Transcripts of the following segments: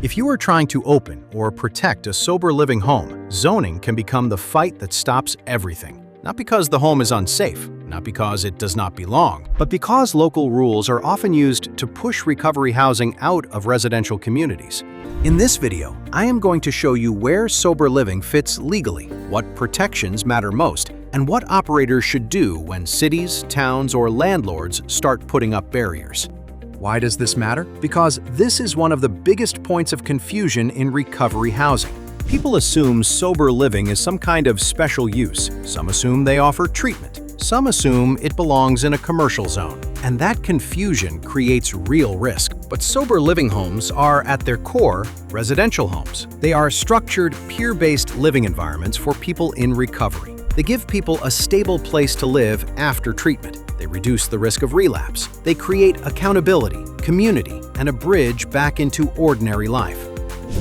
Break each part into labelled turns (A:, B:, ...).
A: If you are trying to open or protect a sober living home, zoning can become the fight that stops everything. Not because the home is unsafe, not because it does not belong, but because local rules are often used to push recovery housing out of residential communities. In this video, I am going to show you where sober living fits legally, what protections matter most, and what operators should do when cities, towns, or landlords start putting up barriers. Why does this matter? Because this is one of the biggest points of confusion in recovery housing. People assume sober living is some kind of special use. Some assume they offer treatment. Some assume it belongs in a commercial zone. And that confusion creates real risk. But sober living homes are, at their core, residential homes. They are structured, peer-based living environments for people in recovery. They give people a stable place to live after treatment. They reduce the risk of relapse. They create accountability, community, and a bridge back into ordinary life.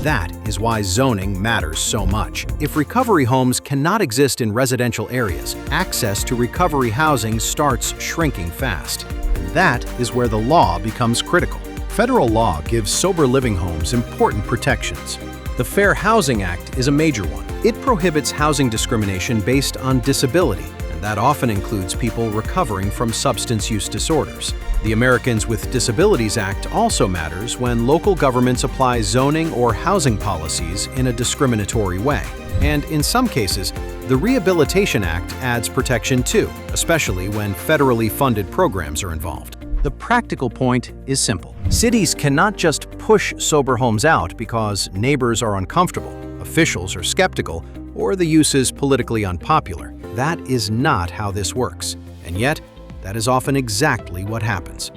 A: That is why zoning matters so much. If recovery homes cannot exist in residential areas, access to recovery housing starts shrinking fast. That is where the law becomes critical. Federal law gives sober living homes important protections. The Fair Housing Act is a major one. It prohibits housing discrimination based on disability, and that often includes people recovering from substance use disorders. The Americans with Disabilities Act also matters when local governments apply zoning or housing policies in a discriminatory way. And in some cases, the Rehabilitation Act adds protection too, especially when federally funded programs are involved. The practical point is simple. Cities cannot just push sober homes out because neighbors are uncomfortable, officials are skeptical, or the use is politically unpopular. That is not how this works. And yet, that is often exactly what happens.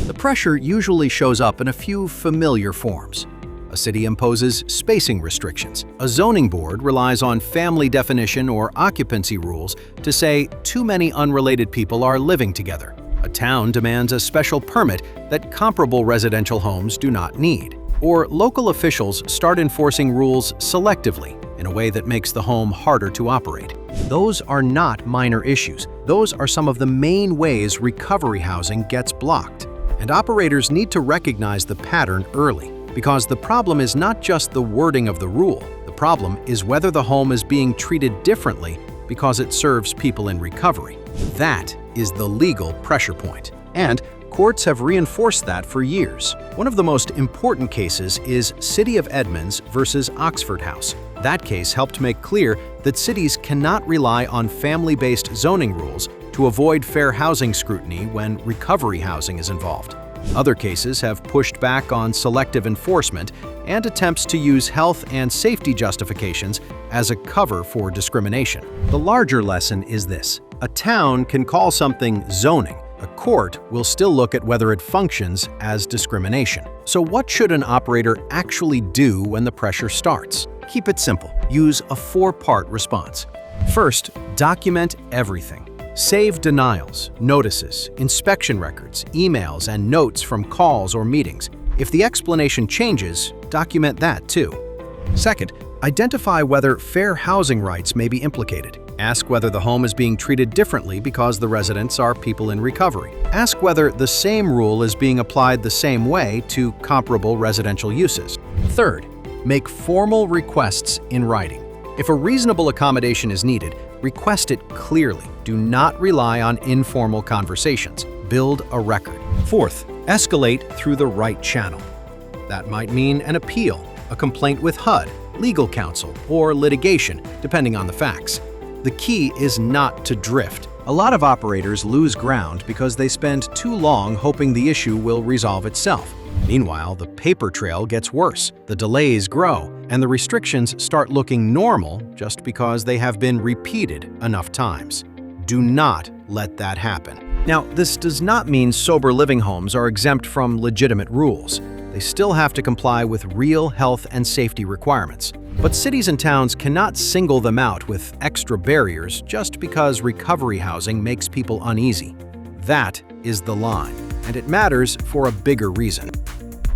A: The pressure usually shows up in a few familiar forms. A city imposes spacing restrictions. A zoning board relies on family definition or occupancy rules to say too many unrelated people are living together. A town demands a special permit that comparable residential homes do not need. Or local officials start enforcing rules selectively in a way that makes the home harder to operate. Those are not minor issues. Those are some of the main ways recovery housing gets blocked. And operators need to recognize the pattern early, because the problem is not just the wording of the rule. The problem is whether the home is being treated differently because it serves people in recovery. That is the legal pressure point. And courts have reinforced that for years. One of the most important cases is City of Edmonds versus Oxford House. That case helped make clear that cities cannot rely on family-based zoning rules to avoid fair housing scrutiny when recovery housing is involved. Other cases have pushed back on selective enforcement and attempts to use health and safety justifications as a cover for discrimination. The larger lesson is this: a town can call something zoning. A court will still look at whether it functions as discrimination. So what should an operator actually do when the pressure starts? Keep it simple. Use a 4-part response. First, document everything. Save denials, notices, inspection records, emails, and notes from calls or meetings. If the explanation changes, document that too. Second, identify whether fair housing rights may be implicated. Ask whether the home is being treated differently because the residents are people in recovery. Ask whether the same rule is being applied the same way to comparable residential uses. Third, make formal requests in writing. If a reasonable accommodation is needed, request it clearly. Do not rely on informal conversations. Build a record. Fourth, escalate through the right channel. That might mean an appeal, a complaint with HUD, legal counsel, or litigation, depending on the facts. The key is not to drift. A lot of operators lose ground because they spend too long hoping the issue will resolve itself. Meanwhile, the paper trail gets worse, the delays grow, and the restrictions start looking normal just because they have been repeated enough times. Do not let that happen. Now, this does not mean sober living homes are exempt from legitimate rules. They still have to comply with real health and safety requirements. But cities and towns cannot single them out with extra barriers just because recovery housing makes people uneasy. That is the line, and it matters for a bigger reason.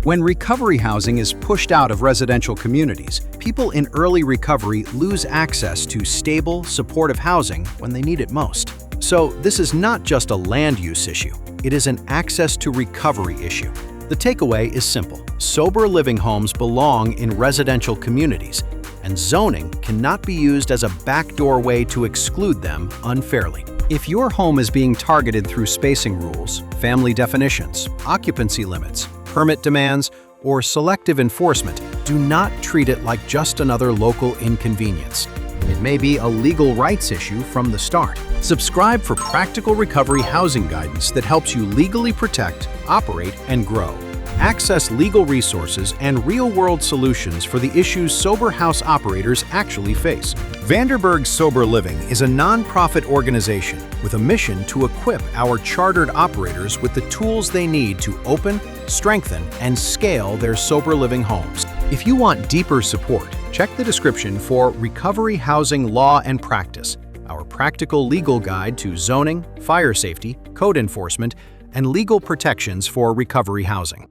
A: When recovery housing is pushed out of residential communities, people in early recovery lose access to stable, supportive housing when they need it most. So this is not just a land use issue, it is an access to recovery issue. The takeaway is simple. Sober living homes belong in residential communities, and zoning cannot be used as a backdoor way to exclude them unfairly. If your home is being targeted through spacing rules, family definitions, occupancy limits, permit demands, or selective enforcement, do not treat it like just another local inconvenience. It may be a legal rights issue from the start. Subscribe for practical recovery housing guidance that helps you legally protect, operate, and grow. Access legal resources and real-world solutions for the issues sober house operators actually face. Vanderburgh Sober Living is a nonprofit organization with a mission to equip our chartered operators with the tools they need to open, strengthen, and scale their sober living homes. If you want deeper support, check the description for Recovery Housing Law and Practice, our practical legal guide to zoning, fire safety, code enforcement, and legal protections for recovery housing.